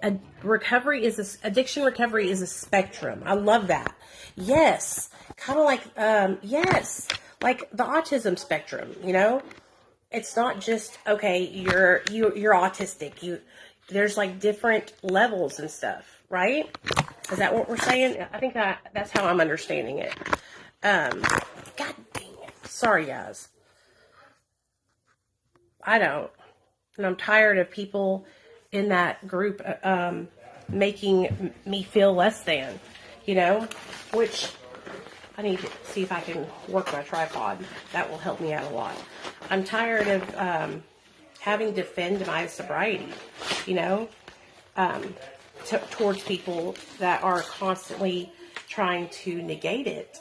Addiction recovery is a spectrum. I love that. Yes. Kind of like, yes, like the autism spectrum, you know? It's not just, okay, you're autistic. There's like different levels and stuff, right? Is that what we're saying? I think that's how I'm understanding it. God dang it. Sorry, guys. I don't. And I'm tired of people in that group making me feel less than, you know, which I need to see if I can work my tripod. That will help me out a lot. I'm tired of having to defend my sobriety, you know, towards people that are constantly trying to negate it.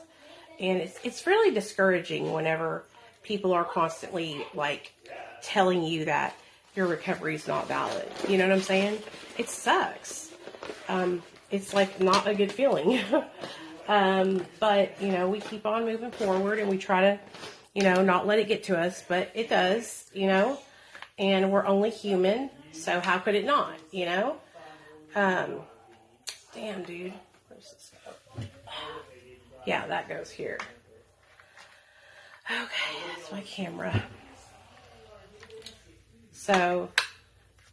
And it's really discouraging whenever people are constantly like telling you that your recovery is not valid. You know what I'm saying? It sucks. It's like not a good feeling. But, you know, we keep on moving forward and we try to, you know, not let it get to us, but it does, you know, and we're only human. So how could it not, you know? Damn, dude. Where's this go? Yeah, that goes here. Okay, that's my camera. So,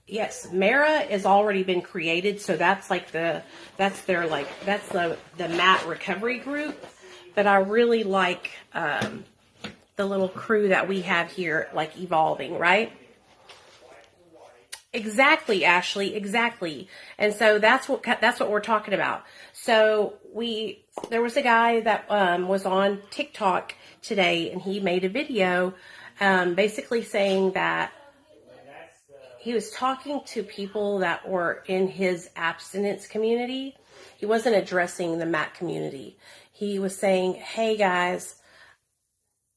yes, Mara has already been created. So that's like that's the MAT recovery group. But I really like the little crew that we have here, like evolving, right? Exactly, Ashley, exactly. And so that's what we're talking about. So there was a guy that was on TikTok today, and he made a video basically saying that he was talking to people that were in his abstinence community. He wasn't addressing the MAT community. He was saying, hey guys,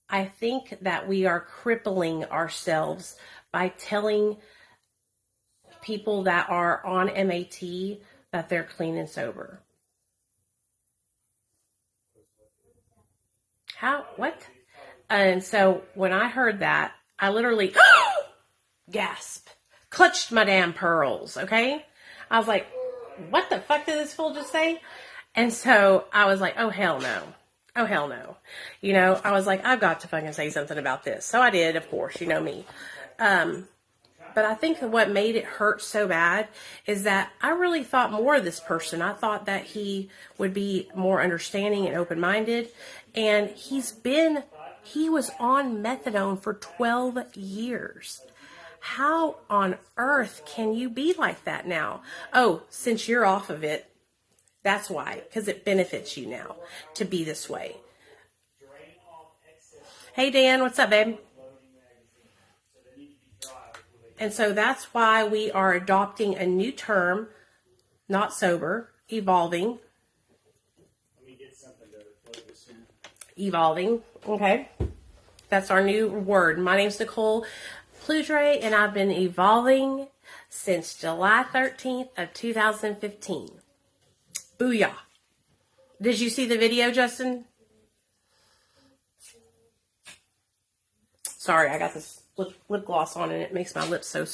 I think that we are crippling ourselves by telling people that are on MAT that they're clean and sober. How? What? And so when I heard that, I literally gasped. Clutched my damn pearls, okay? I was like, what the fuck did this fool just say? And so I was like, oh, hell no. Oh, hell no. You know, I was like, I've got to fucking say something about this. So I did, of course, you know me. But I think what made it hurt so bad is that I really thought more of this person. I thought that he would be more understanding and open-minded. And he was on methadone for 12 years. How on earth can you be like that now? Oh, since you're off of it, that's why, because it benefits you now to be this way. Hey, Dan, what's up, babe? And so that's why we are adopting a new term, not sober, evolving. Evolving, okay. That's our new word. My name's Nicole Pludre, and I've been evolving since July 13th of 2015. Booyah. Did you see the video, Justin? Sorry, I got this lip gloss on and it makes my lips so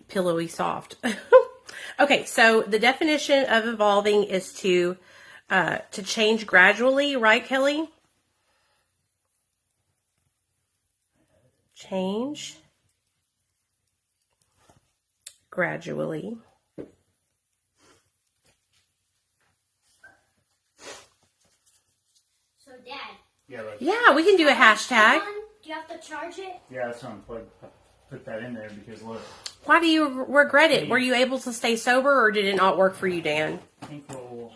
pillowy soft. Okay, so the definition of evolving is to change gradually, right, Kelly? Change gradually. So, Dad. Yeah, we can do a hashtag. Do you have to charge it? Yeah, that's why I'm put that in there because look. Why do you regret it? Were you able to stay sober or did it not work for you, Dan? I think what we'll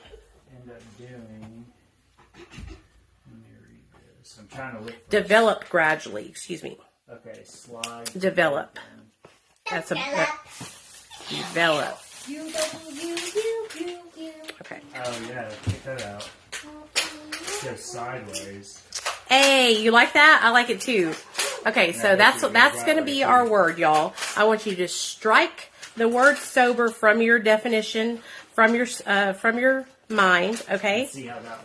end up doing. Let me read this. I'm trying to look for Develop gradually, excuse me. Okay, slide. Develop. That's a develop. Okay. Oh yeah, check that out. It goes sideways. Hey, you like that? I like it too. Okay, so that's going to be our word, y'all. I want you to strike the word sober from your definition, from your mind, okay?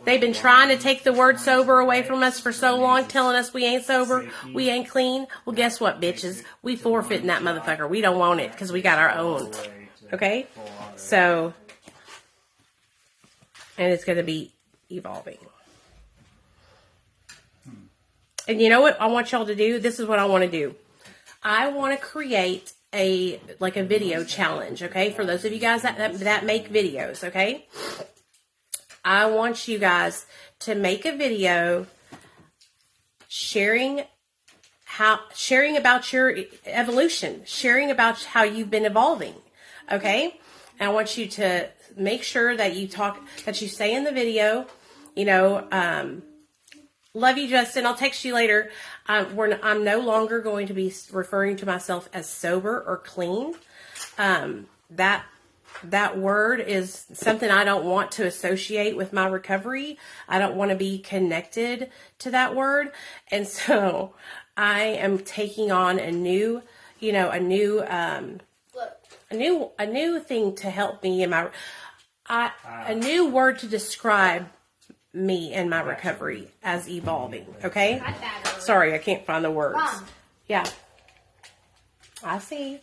They've been trying to take the word sober away from us for so long, telling us we ain't sober, we ain't clean. Well, guess what, bitches? We forfeiting that motherfucker. We don't want it because we got our own. Okay? Full on. So, and it's going to be evolving. And you know what I want y'all to do? This is what I want to do. I want to create a video challenge, okay? For those of you guys that make videos, okay? I want you guys to make a video sharing about your evolution, sharing about how you've been evolving, okay? And I want you to make sure that you say in the video, love you, Justin. I'll text you later. I'm no longer going to be referring to myself as sober or clean. That word is something I don't want to associate with my recovery. I don't want to be connected to that word. And so I am taking on a new thing to help me in a new word to describe me and my recovery as evolving. Okay? Sorry, I can't find the words. Yeah. I see.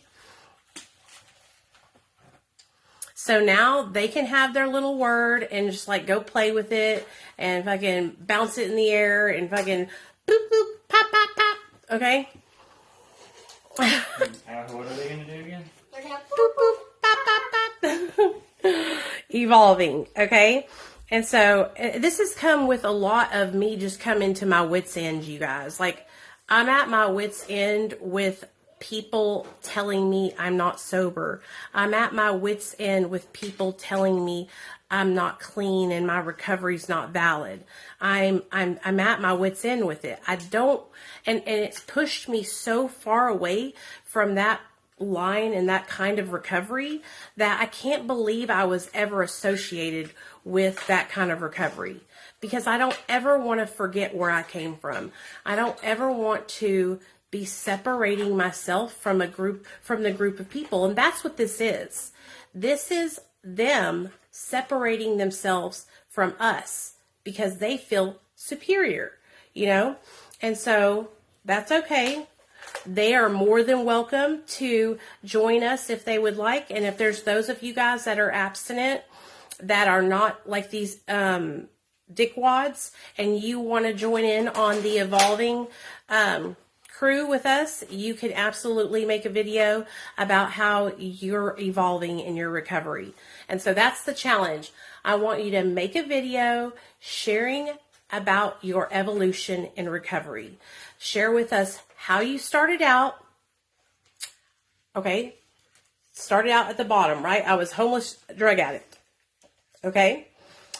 So now they can have their little word and just like go play with it and fucking bounce it in the air and fucking boop, boop, pop, pop, pop. Okay? What are they going to do again? They're gonna Boop, boop, pop, pop, pop. Evolving. Okay? And so this has come with a lot of me just coming to my wits' end, you guys. Like, I'm at my wits' end with people telling me I'm not sober. I'm at my wits' end with people telling me I'm not clean and my recovery's not valid. I'm at my wits' end with it. I don't, and it's pushed me so far away from that line and that kind of recovery that I can't believe I was ever associated with that kind of recovery, because I don't ever want to forget where I came from. I don't ever want to be separating myself from the group of people. And that's what this is. This is them separating themselves from us because they feel superior, And so that's okay. They are more than welcome to join us if they would like. And if there's those of you guys that are abstinent, that are not like these dickwads, and you want to join in on the evolving crew with us, you can absolutely make a video about how you're evolving in your recovery. And so that's the challenge. I want you to make a video sharing about your evolution in recovery. Share with us how you started out. Okay. Started out at the bottom, right? I was homeless drug addict. Okay.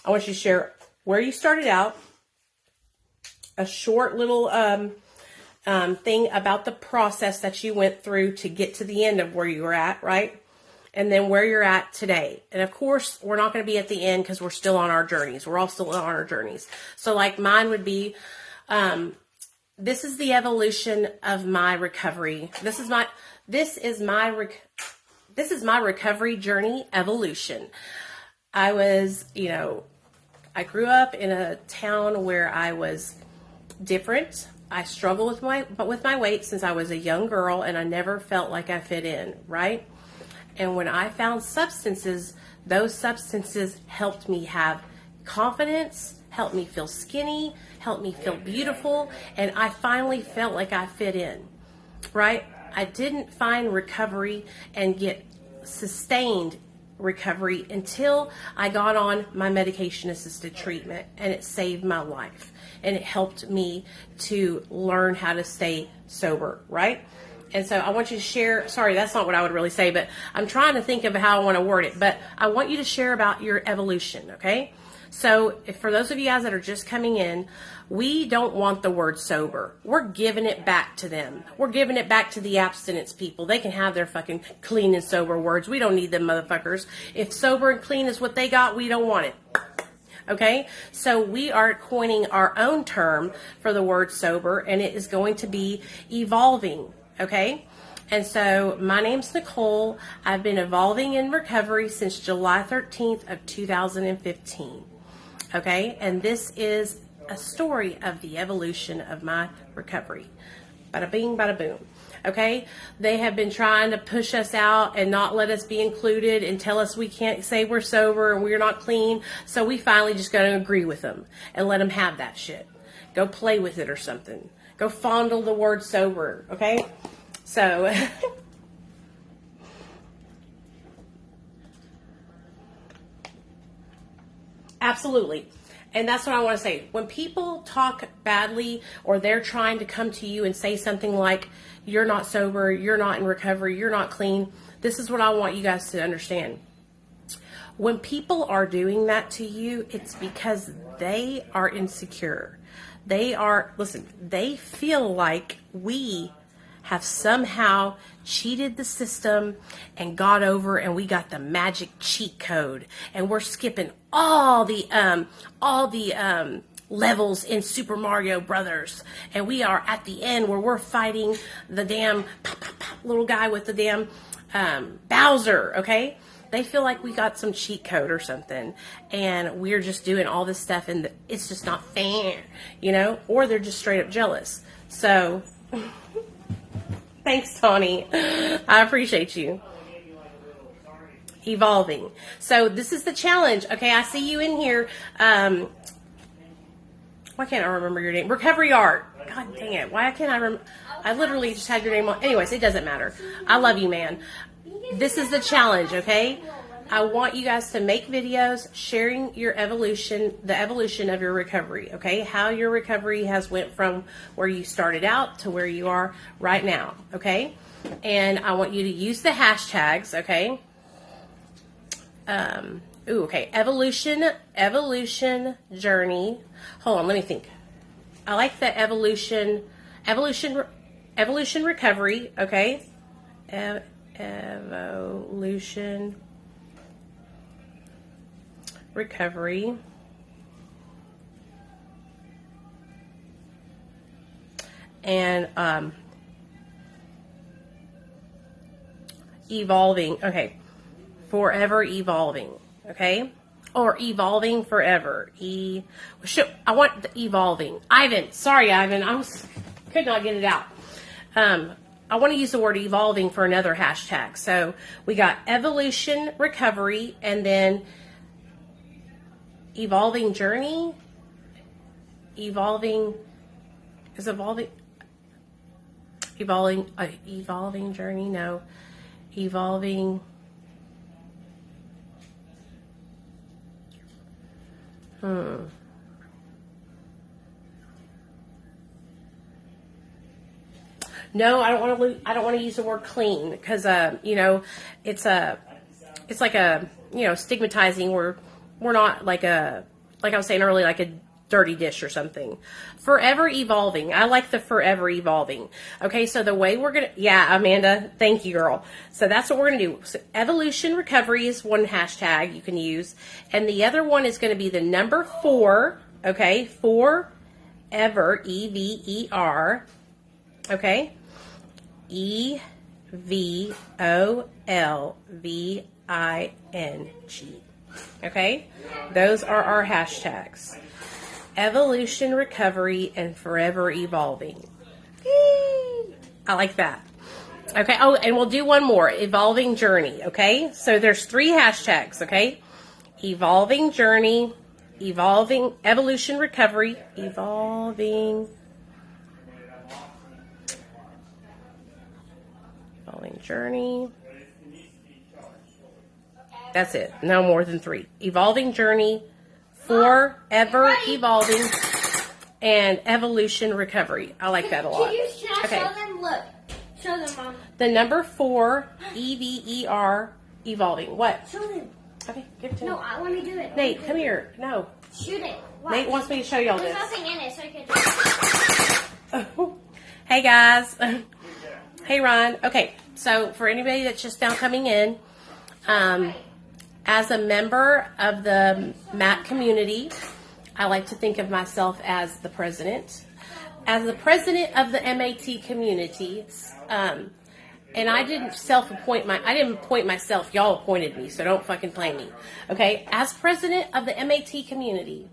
I want you to share where you started out, a short little thing about the process that you went through to get to the end of where you were at, right? And then where you're at today. And of course, we're not going to be at the end because we're still on our journeys. We're all still on our journeys. So like mine would be, this is the evolution of my recovery. This is my recovery journey evolution. I was, I grew up in a town where I was different. I struggled with my weight since I was a young girl, and I never felt like I fit in, right? And when I found substances, those substances helped me have confidence, helped me feel skinny, helped me feel beautiful, and I finally felt like I fit in, right? I didn't find recovery and get sustained recovery until I got on my medication assisted treatment, and it saved my life, and it helped me to learn how to stay sober, right? And so I want you to share, sorry, that's not what I would really say, but I'm trying to think of how I want to word it, but I want you to share about your evolution, okay? So for those of you guys that are just coming in, we don't want the word sober. We're giving it back to them. We're giving it back to the abstinence people. They can have their fucking clean and sober words. We don't need them motherfuckers. If sober and clean is what they got, we don't want it. Okay? So we are coining our own term for the word sober, and it is going to be evolving. Okay? And so my name's Nicole. I've been evolving in recovery since July 13th of 2015. Okay? And this is a story of the evolution of my recovery. Bada bing, bada boom. Okay? They have been trying to push us out and not let us be included and tell us we can't say we're sober and we're not clean. So we finally just got to agree with them and let them have that shit. Go play with it or something. Go fondle the word sober. Okay? So... Absolutely. And that's what I want to say. When people talk badly or they're trying to come to you and say something like, you're not sober, you're not in recovery, you're not clean, this is what I want you guys to understand. When people are doing that to you, it's because they are insecure. They feel like we have somehow cheated the system and got over and we got the magic cheat code and we're skipping all the levels in Super Mario Brothers and we are at the end where we're fighting the damn little guy with the damn Bowser, okay? They feel like we got some cheat code or something and we're just doing all this stuff and it's just not fair, you know? Or they're just straight up jealous. So... Thanks, Tawny. I appreciate you. Evolving. So this is the challenge. Okay, I see you in here. Why can't I remember your name? Recovery Art. God dang it. Why can't I remember? I literally just had your name on. Anyways, it doesn't matter. I love you, man. This is the challenge, okay? I want you guys to make videos sharing your evolution, the evolution of your recovery, okay? How your recovery has went from where you started out to where you are right now, okay? And I want you to use the hashtags, okay? Okay, evolution journey. Hold on, let me think. I like the evolution recovery, okay? Evolution recovery. And evolving. Okay. Forever evolving. Okay? Or evolving forever. I want the evolving. Ivan. Sorry, Ivan. Could not get it out. I want to use the word evolving for another hashtag. So we got evolution recovery and then evolving journey. Evolving journey. No. Evolving. No, I don't want to use the word clean because it's like a stigmatizing. We're not like I was saying earlier, like a dirty dish or something. Forever evolving. I like the forever evolving. Okay, so the way we're gonna, Amanda, thank you, girl. So that's what we're gonna do. So evolution recovery is one hashtag you can use, and the other one is gonna be the number 4. Okay, forever, EVER. Okay. EVOLVING. Okay? Those are our hashtags. Evolution, recovery, and forever evolving. I like that. Okay. Oh, and we'll do one more. Evolving journey. Okay? So there's 3 hashtags. Okay? Evolving journey, evolving, evolution, recovery, evolving journey. That's it. No more than 3. Evolving journey, forever evolving, and evolution recovery. I like that a lot. Okay. Show them? Look. Show them, Mom. The number 4, EVER, evolving. What? Show them. Okay, give it to me. No, I want to do it. Nate, come here. No. Shoot it. Watch. Nate wants me to show y'all this. There's nothing in it, so I can. Hey guys. Hey Ron. Okay, so for anybody that's just now coming in, as a member of the MAT community, I like to think of myself as the president. As the president of the MAT community, and I didn't I didn't appoint myself, y'all appointed me, so don't fucking play me. Okay, as president of the MAT community,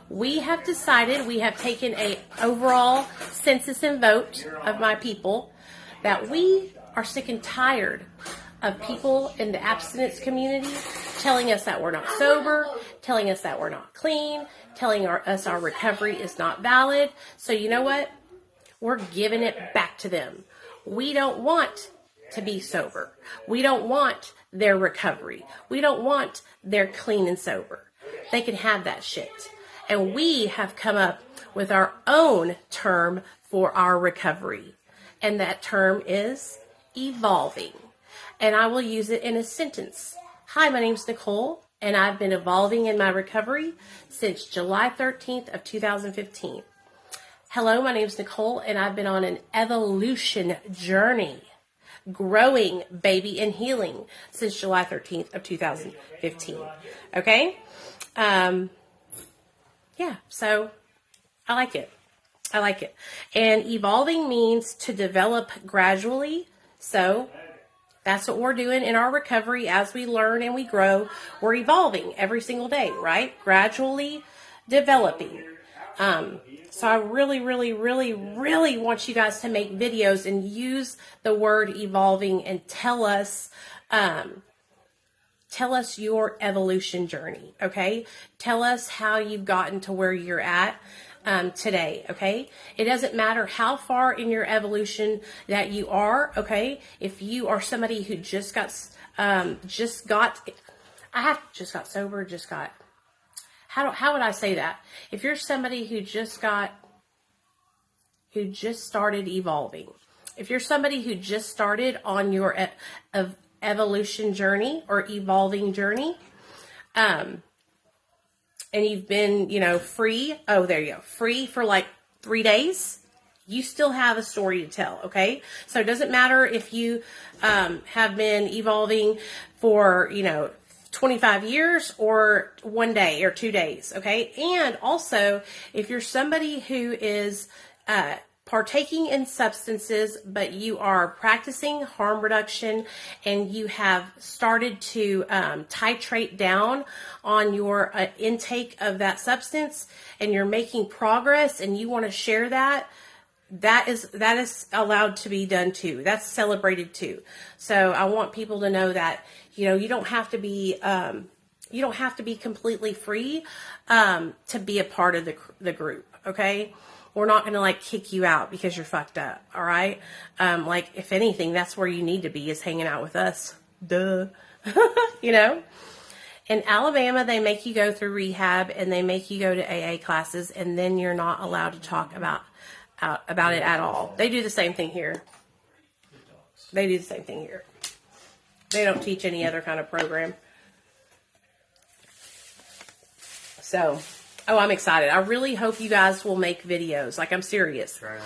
we have taken a overall census and vote of my people that we are sick and tired of people in the abstinence community telling us that we're not sober, telling us that we're not clean, telling us our recovery is not valid. So you know what? We're giving it back to them. We don't want to be sober. We don't want their recovery. We don't want their clean and sober. They can have that shit. And we have come up with our own term for our recovery. And that term is evolving. And I will use it in a sentence. Hi, my name's Nicole, and I've been evolving in my recovery since July 13th of 2015. Hello, my name's Nicole, and I've been on an evolution journey, growing, baby, and healing since July 13th of 2015. Okay? Yeah, so I like it. I like it. And evolving means to develop gradually. So that's what we're doing in our recovery as we learn and we grow. We're evolving every single day, right? Gradually developing. So I really, really, really, really want you guys to make videos and use the word evolving and tell us your evolution journey, okay? Tell us how you've gotten to where you're at today, okay? It doesn't matter how far in your evolution that you are, okay? If you are somebody who just got sober, how would I say that? If you're somebody who just started evolving, if you're somebody who just started on your evolution journey or evolving journey, and you've been, free. Oh, there you go. Free for like 3 days. You still have a story to tell. Okay. So it doesn't matter if you, have been evolving for, 25 years or 1 day or 2 days. Okay. And also if you're somebody who is, partaking in substances, but you are practicing harm reduction and you have started to titrate down on your intake of that substance and you're making progress and you want to share that, that is allowed to be done too. That's celebrated too. So I want people to know that, you don't have to be completely free to be a part of the group. Okay. We're not going to kick you out because you're fucked up. All right. If anything, that's where you need to be, is hanging out with us. Duh. In Alabama, they make you go through rehab and they make you go to AA classes, and then you're not allowed to talk about it at all. They do the same thing here. They don't teach any other kind of program. So, I'm excited. I really hope you guys will make videos. I'm serious. Trash.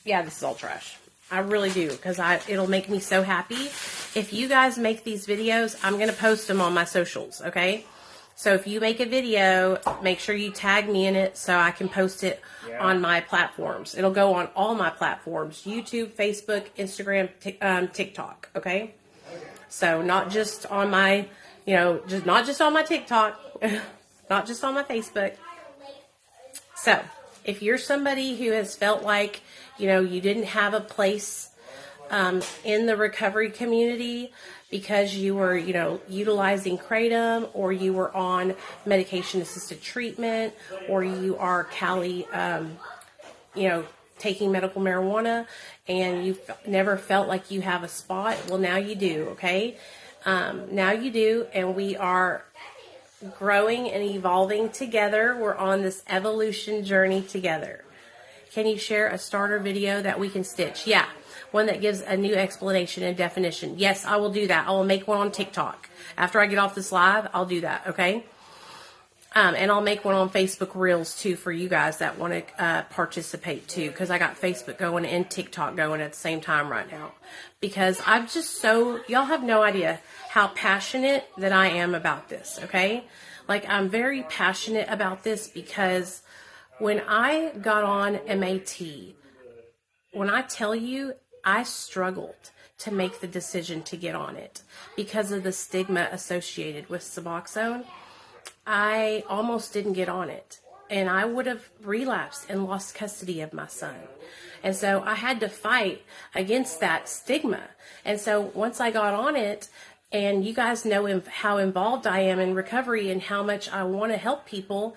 Yeah, this is all trash. I really do, because it'll make me so happy. If you guys make these videos, I'm going to post them on my socials, okay? So if you make a video, make sure you tag me in it so I can post it on my platforms. It'll go on all my platforms: YouTube, Facebook, Instagram, TikTok, okay? So not just on my, not just on my TikTok, not just on my Facebook. So if you're somebody who has felt like, you didn't have a place in the recovery community because you were, utilizing kratom, or you were on medication-assisted treatment, or you are taking medical marijuana, and you never felt like you have a spot, well, now you do, okay? Now you do, and we are growing and evolving together. We're on this evolution journey together. Can you share a starter video that we can stitch? Yeah. One that gives a new explanation and definition. Yes, I will do that. I will make one on TikTok. After I get off this live, I'll do that, okay? And I'll make one on Facebook Reels, too, for you guys that want to participate, too, because I got Facebook going and TikTok going at the same time right now. Because I'm just y'all have no idea how passionate that I am about this, okay? I'm very passionate about this because when I got on MAT, when I tell you, I struggled to make the decision to get on it because of the stigma associated with Suboxone. I almost didn't get on it. and I would have relapsed and lost custody of my son. And so I had to fight against that stigma. And so once I got on it, and you guys know how involved I am in recovery and how much I want to help people,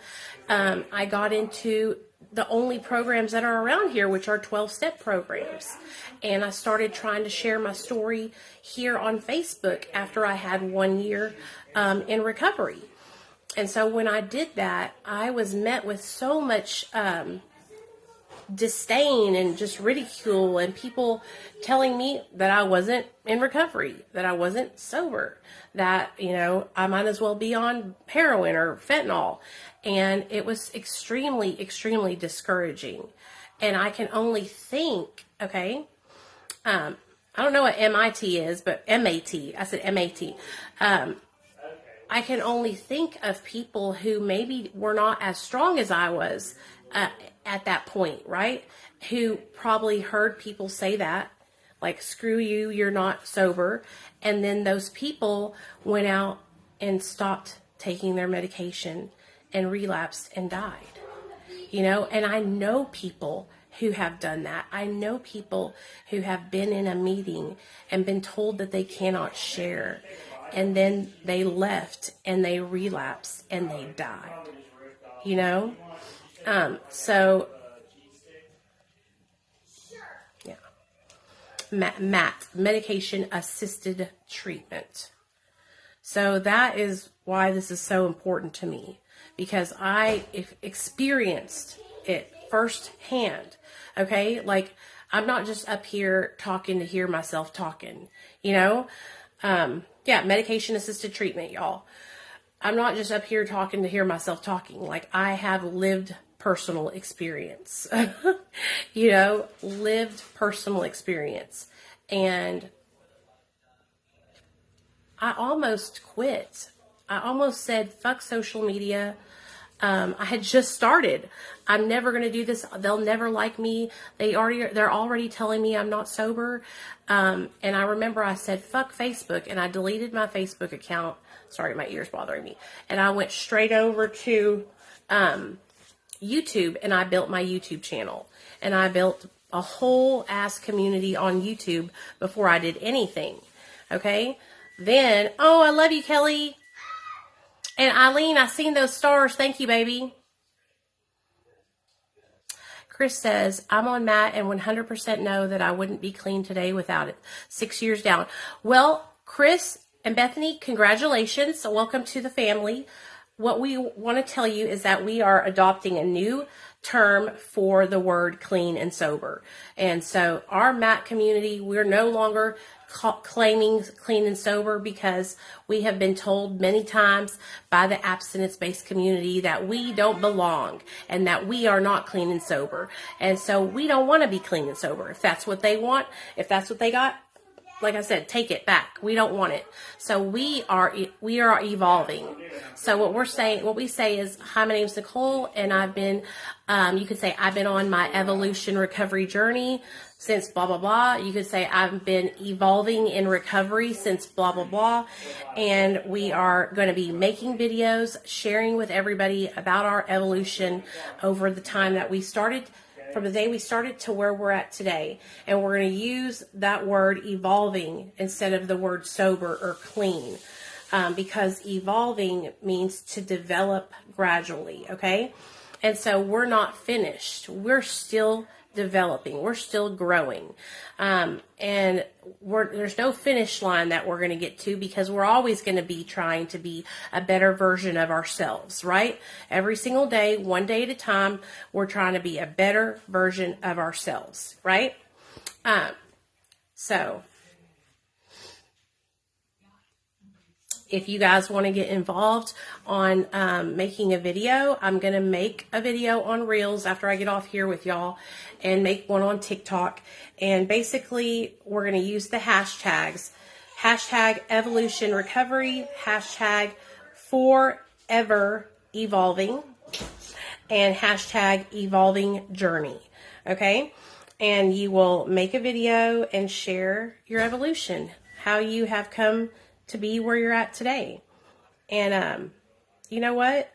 I got into the only programs that are around here, which are 12-step programs. And I started trying to share my story here on Facebook after I had 1 year in recovery. And so when I did that, I was met with so much disdain and just ridicule, and people telling me that I wasn't in recovery, that I wasn't sober, that, you know, I might as well be on heroin or fentanyl. And it was extremely, extremely discouraging. And I can only think, okay, I don't know what MIT is, but MAT, I said MAT. I can only think of people who maybe were not as strong as I was at that point, right? Who probably heard people say that, like, screw you, you're not sober. And then those people went out and stopped taking their medication and relapsed and died, you know? And I know people who have done that. I know people who have been in a meeting and been told that they cannot share. And then they left and they relapsed and they died, you know? So, yeah. MAT, medication assisted treatment. So that is why this is so important to me, because I experienced it firsthand. Okay. Like, I'm not just up here talking to hear myself talking, you know? Yeah, medication assisted treatment, y'all. I'm not just up here talking to hear myself talking. Like, I have lived personal experience, you know, lived personal experience. And I almost quit. I almost said, fuck social media. I had just started. I'm never going to do this. They'll never like me. They're already telling me I'm not sober. And I remember I said, fuck Facebook, and I deleted my Facebook account. Sorry, my ear's bothering me. And I went straight over to, YouTube, and I built my YouTube channel, and I built a whole ass community on YouTube before I did anything. Okay. Then, oh, I love you, Kelly. And Eileen, I seen those stars. Thank you, baby. Chris says, I'm on Matt and 100% know that I wouldn't be clean today without it. 6 years down. Well, Chris and Bethany, congratulations. So welcome to the family. What we want to tell you is that we are adopting a new term for the word clean and sober. And so our Matt community, we're no longer claiming clean and sober, because we have been told many times by the abstinence-based community that we don't belong and that we are not clean and sober. And so we don't want to be clean and sober. If that's what they want, if that's what they got, like I said, take it back. We don't want it. So we are evolving. So what we say is, hi, my name's Nicole, and I've been, you could say I've been on my evolution recovery journey since blah, blah, blah. You could say I've been evolving in recovery since blah, blah, blah. And we are going to be making videos, sharing with everybody about our evolution over the time that we started, from the day we started to where we're at today. And we're going to use that word evolving instead of the word sober or clean, because evolving means to develop gradually, okay? And so we're not finished. We're still developing. We're still growing. And there's no finish line that we're going to get to, because we're always going to be trying to be a better version of ourselves, right? Every single day, one day at a time, we're trying to be a better version of ourselves, right? So if you guys want to get involved on making a video, I'm going to make a video on Reels after I get off here with y'all, and make one on TikTok. And basically, we're going to use the hashtags. Hashtag evolution recovery, hashtag forever evolving, and hashtag evolving journey. Okay? And you will make a video and share your evolution, how you have come to be where you're at today. And you know what?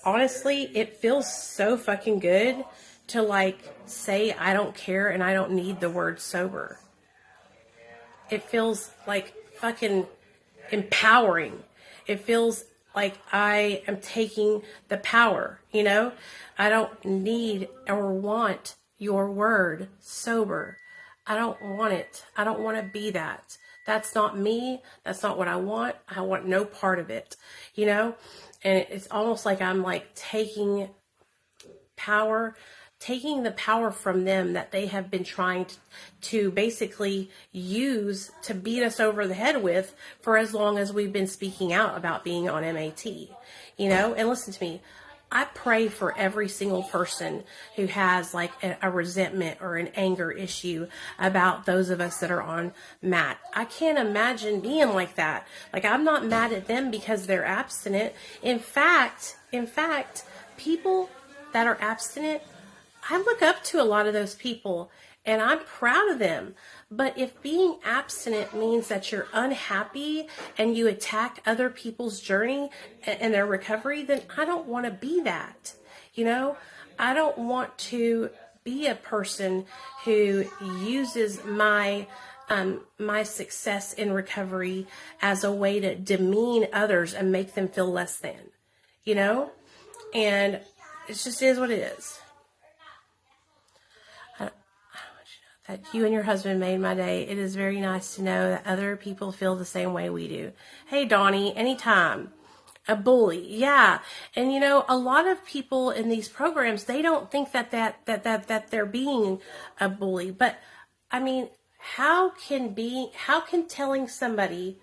honestly, it feels so fucking good to like say I don't care and I don't need the word sober. It feels like fucking empowering. It feels like I am taking the power, you know? I don't need or want your word sober. I don't want it. I don't want to be that. That's not me. That's not what I want. I want no part of it, you know? And it's almost like I'm like taking the power from them that they have been trying to basically use to beat us over the head with for as long as we've been speaking out about being on MAT, you know? And listen to me, I pray for every single person who has like a resentment or an anger issue about those of us that are on MAT. I can't imagine being like that. Like, I'm not mad at them because they're abstinent. In fact, people that are abstinent, I look up to a lot of those people and I'm proud of them. But if being abstinent means that you're unhappy and you attack other people's journey and their recovery, then I don't want to be that. You know, I don't want to be a person who uses my success in recovery as a way to demean others and make them feel less than, you know? And it just is what it is. I want you to know that you and your husband made my day. It is very nice to know that other people feel the same way we do. Hey, Donnie, anytime. A bully, yeah. And you know, a lot of people in these programs, they don't think that they're being a bully. But I mean, how can telling somebody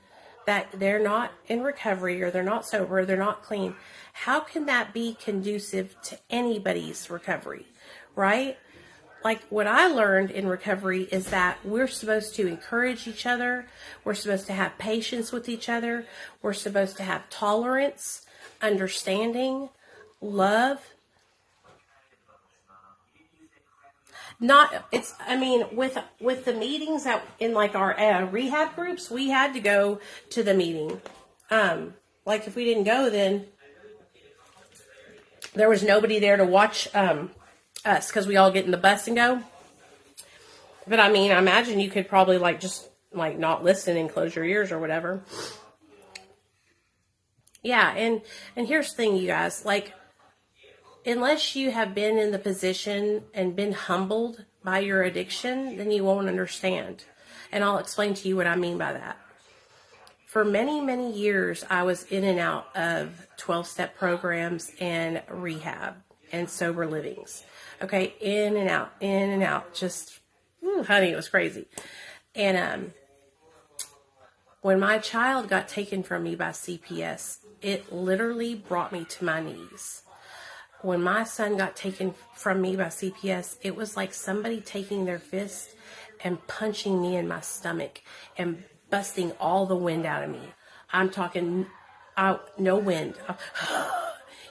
that they're not in recovery or they're not sober or they're not clean, how can that be conducive to anybody's recovery, right? Like, what I learned in recovery is that we're supposed to encourage each other. We're supposed to have patience with each other. We're supposed to have tolerance, understanding, love. With the meetings that in like our rehab groups, we had to go to the meeting. Like, if we didn't go, then there was nobody there to watch us because we all get in the bus and go. But I mean, I imagine you could probably like just like not listen and close your ears or whatever. Yeah, and here's the thing, you guys, like, unless you have been in the position and been humbled by your addiction, then you won't understand. And I'll explain to you what I mean by that. For many, many years, I was in and out of 12-step programs and rehab and sober livings. Okay, in and out. Just, honey, it was crazy. And when my child got taken from me by CPS, it literally brought me to my knees. When my son got taken from me by CPS, it was like somebody taking their fist and punching me in my stomach and busting all the wind out of me. I'm talking no wind.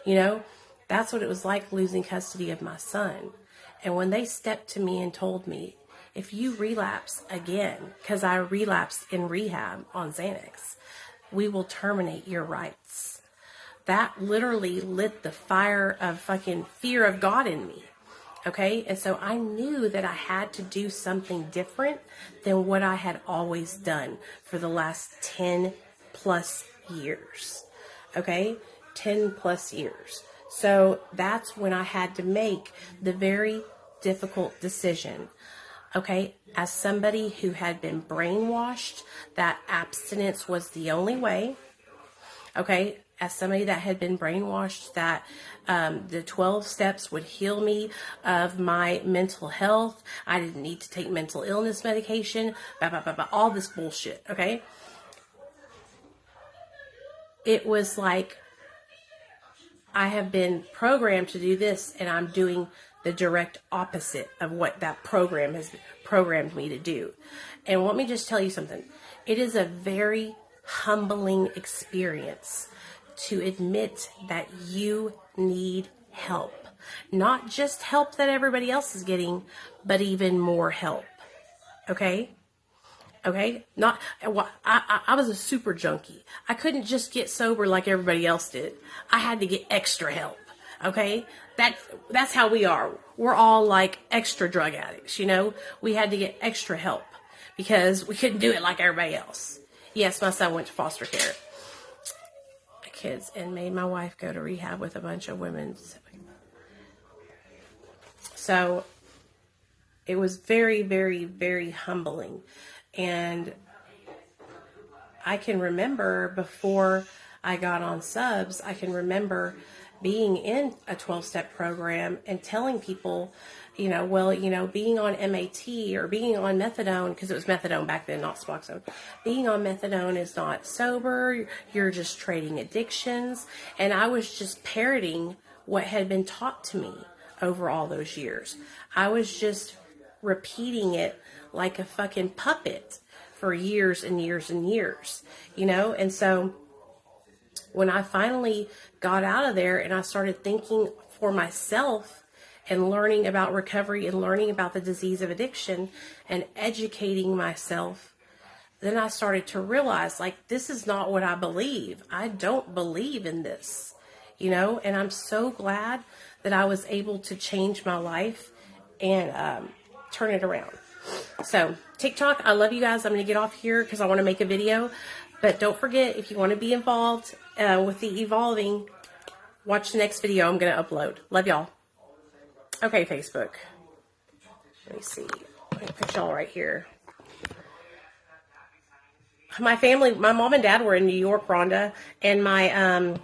You know, that's what it was like losing custody of my son. And when they stepped to me and told me, if you relapse again, because I relapsed in rehab on Xanax, we will terminate your rights. That literally lit the fire of fucking fear of God in me. Okay? And so I knew that I had to do something different than what I had always done for the last 10 plus years. Okay? 10 plus years. So that's when I had to make the very difficult decision. Okay? As somebody who had been brainwashed that abstinence was the only way. Okay? As somebody that had been brainwashed that the 12 steps would heal me of my mental health. I didn't need to take mental illness medication. All this bullshit, okay? It was like I have been programmed to do this, and I'm doing the direct opposite of what that program has programmed me to do. And let me just tell you something. It is a very humbling experience to admit that you need help. Not just help that everybody else is getting, but even more help. Okay? Okay, not I was a super junkie. I couldn't just get sober like everybody else did. I had to get extra help. Okay, that's how we are. We're all like extra drug addicts. You know, we had to get extra help because we couldn't do it like everybody else. Yes, my son went to foster care, kids, and made my wife go to rehab with a bunch of women. So it was very, very, very humbling. And I can remember before I got on subs, I can remember being in a 12-step program and telling people, being on MAT or being on methadone, because it was methadone back then, not Suboxone. Being on methadone is not sober. You're just trading addictions. And I was just parroting what had been taught to me over all those years. I was just repeating it like a fucking puppet for years and years and years, And so when I finally got out of there and I started thinking for myself and learning about recovery and learning about the disease of addiction and educating myself, then I started to realize, this is not what I believe. I don't believe in this, and I'm so glad that I was able to change my life and turn it around. So, TikTok, I love you guys. I'm going to get off here because I want to make a video. But don't forget, if you want to be involved with the evolving, watch the next video I'm going to upload. Love y'all. Okay, Facebook. Let me see. Let me put y'all right here. My family, my mom and dad were in New York, Rhonda, and my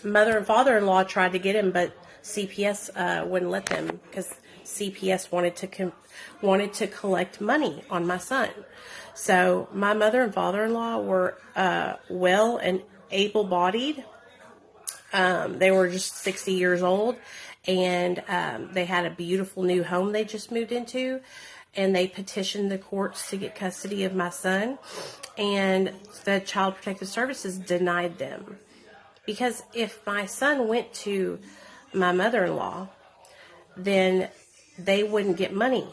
mother and father-in-law tried to get him, but CPS wouldn't let them because CPS wanted to collect money on my son. So my mother and father-in-law were well and able-bodied. They were just 60 years old, and they had a beautiful new home they just moved into, and they petitioned the courts to get custody of my son, and the Child Protective Services denied them. Because if my son went to my mother-in-law, then they wouldn't get money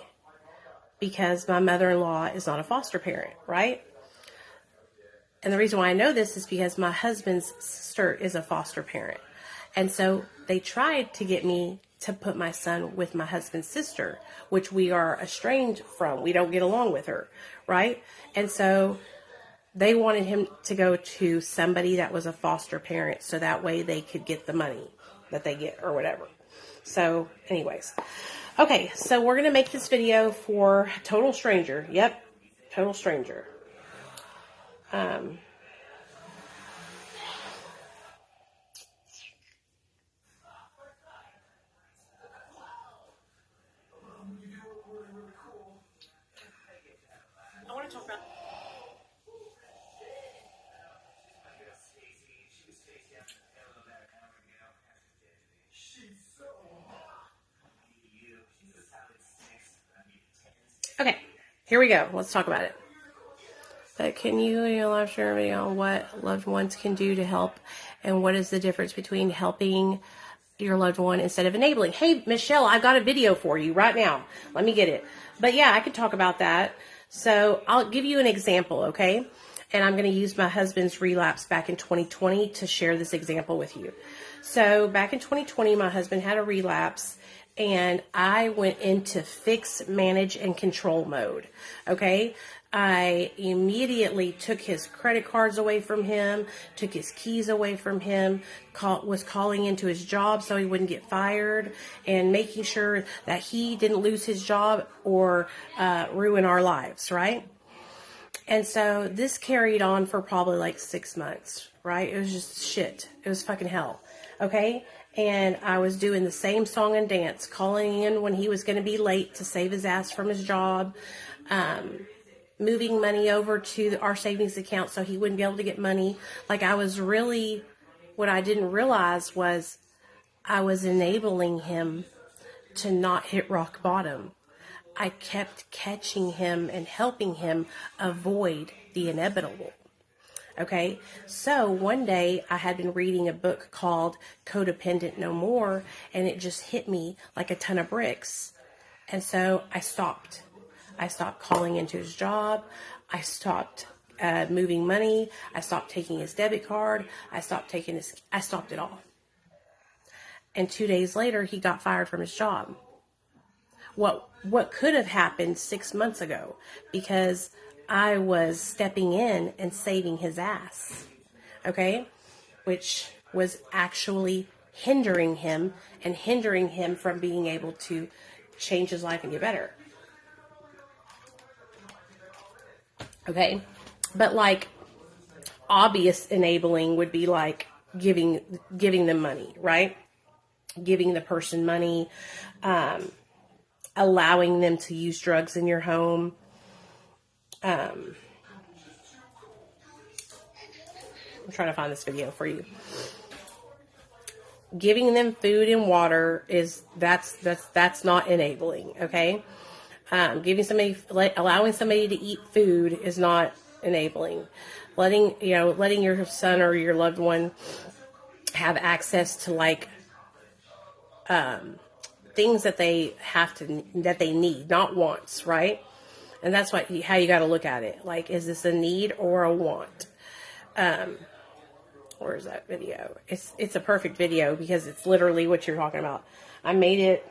because my mother-in-law is not a foster parent, right? And the reason why I know this is because my husband's sister is a foster parent. And so they tried to get me to put my son with my husband's sister, which we are estranged from. We don't get along with her, right? And so they wanted him to go to somebody that was a foster parent so that way they could get the money that they get or whatever. So anyways, okay, so we're going to make this video for total stranger. Yep, total stranger. I want to talk about... Okay, here we go. Let's talk about it. But can you in your live share video on what loved ones can do to help, and what is the difference between helping your loved one instead of enabling? Hey, Michelle, I've got a video for you right now. Let me get it. But yeah, I could talk about that. So I'll give you an example, okay? And I'm going to use my husband's relapse back in 2020 to share this example with you. So back in 2020, my husband had a relapse, and I went into fix, manage, and control mode, okay? I immediately took his credit cards away from him, took his keys away from him, was calling into his job so he wouldn't get fired, and making sure that he didn't lose his job or ruin our lives, right? And so this carried on for probably like 6 months, right? It was just shit. It was fucking hell, okay? And I was doing the same song and dance, calling in when he was going to be late to save his ass from his job, moving money over to our savings account so he wouldn't be able to get money. Like, I was really, what I didn't realize was I was enabling him to not hit rock bottom. I kept catching him and helping him avoid the inevitable. Okay, so one day I had been reading a book called Codependent No More, and it just hit me like a ton of bricks. And so I stopped. I stopped calling into his job. I stopped moving money. I stopped taking his debit card. I stopped it all. And 2 days later, he got fired from his job. What could have happened 6 months ago, because I was stepping in and saving his ass, okay, which was actually hindering him from being able to change his life and get better. Okay, but like obvious enabling would be like giving them money, right? Giving the person money, allowing them to use drugs in your home. I'm trying to find this video for you. Giving them food and water that's not enabling, okay? Allowing somebody to eat food is not enabling. Letting your son or your loved one have access to like things that they need, not wants, right? And that's how you got to look at it. Like, is this a need or a want? Where is that video? It's a perfect video because it's literally what you're talking about. I made it.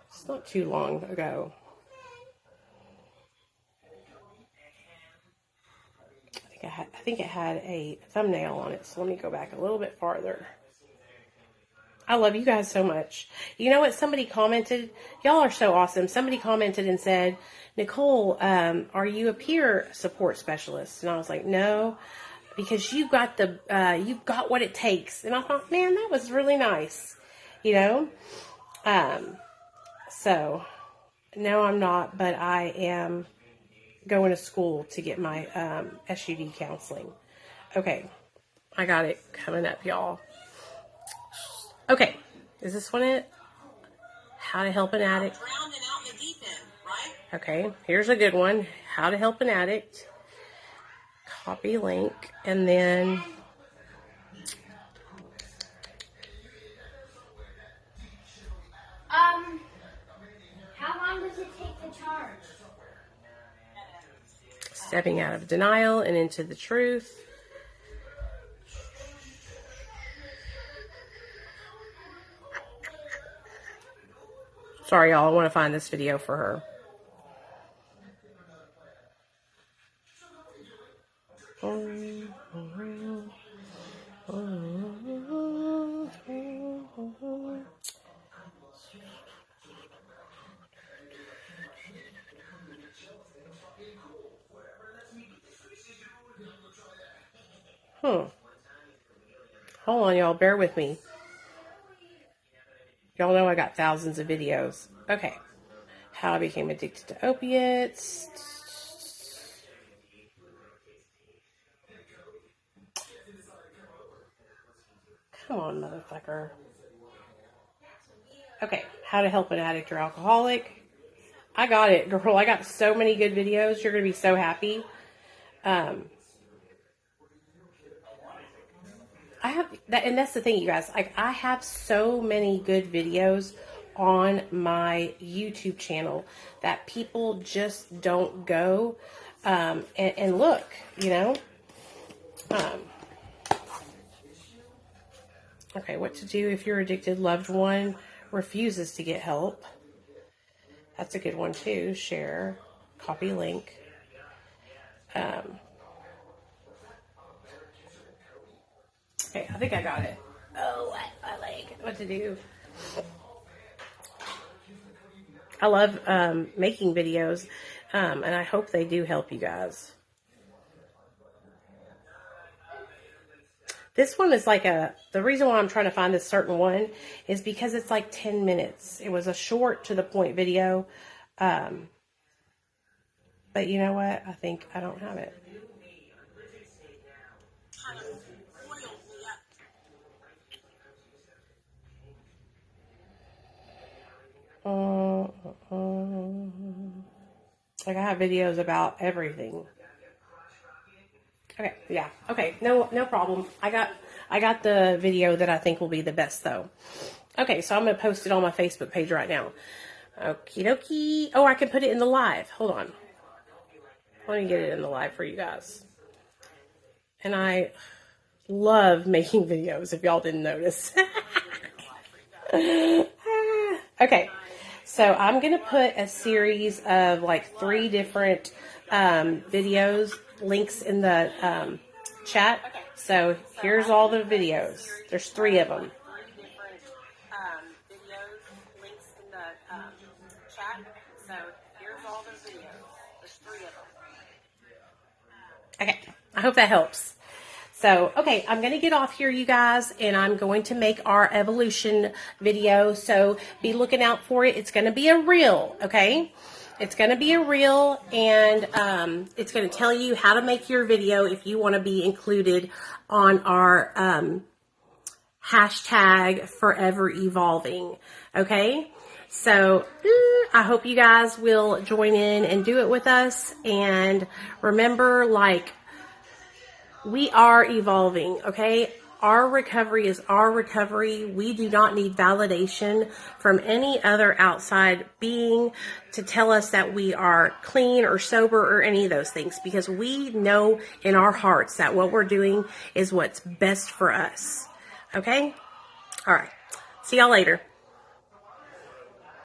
It's not too long ago. I think it had a thumbnail on it. So let me go back a little bit farther. I love you guys so much. You know what? Somebody commented. Y'all are so awesome. Somebody commented and said, Nicole, are you a peer support specialist? And I was like, no, because you got what it takes. And I thought, man, that was really nice. You know? So no, I'm not, but I am going to school to get my SUD counseling. Okay. I got it coming up, y'all. Okay, is this one it? How to help an addict. Okay, here's a good one. How to help an addict. Copy link, and then how long does it take to charge? Stepping out of denial and into the truth. Sorry, y'all. I want to find this video for her. Hold on, y'all. Bear with me. Y'all know I got thousands of videos. Okay. How I became addicted to opiates. Come on, motherfucker. Okay. How to help an addict or alcoholic. I got it, girl. I got so many good videos. You're going to be so happy. I have that, and that's the thing, you guys. Like, I have so many good videos on my YouTube channel that people just don't go and look, you know. Okay, what to do if your addicted loved one refuses to get help. That's a good one too. Share, copy link. Okay, I think I got it. Oh, what to do. I love making videos, and I hope they do help you guys. This one is like the reason why I'm trying to find this certain one is because it's like 10 minutes. It was a short to the point video. But you know what? I think I don't have it. Like, I have videos about everything. Okay, yeah. Okay, no problem. I got the video that I think will be the best though. Okay, so I'm gonna post it on my Facebook page right now. Okie dokie. Oh, I can put it in the live. Hold on. Let me get it in the live for you guys. And I love making videos, if y'all didn't notice. Okay, so I'm going to put a series of like 3 different videos, links in the chat. So here's all the videos. There's 3 of them. Okay, I hope that helps. So, okay, I'm going to get off here, you guys, and I'm going to make our evolution video. So be looking out for it. It's going to be a reel, okay? It's going to be a reel, and it's going to tell you how to make your video if you want to be included on our hashtag forever evolving, okay? So I hope you guys will join in and do it with us. And remember, like, we are evolving, okay? Our recovery is our recovery. We do not need validation from any other outside being to tell us that we are clean or sober or any of those things, because we know in our hearts that what we're doing is what's best for us, okay? All right. See y'all later.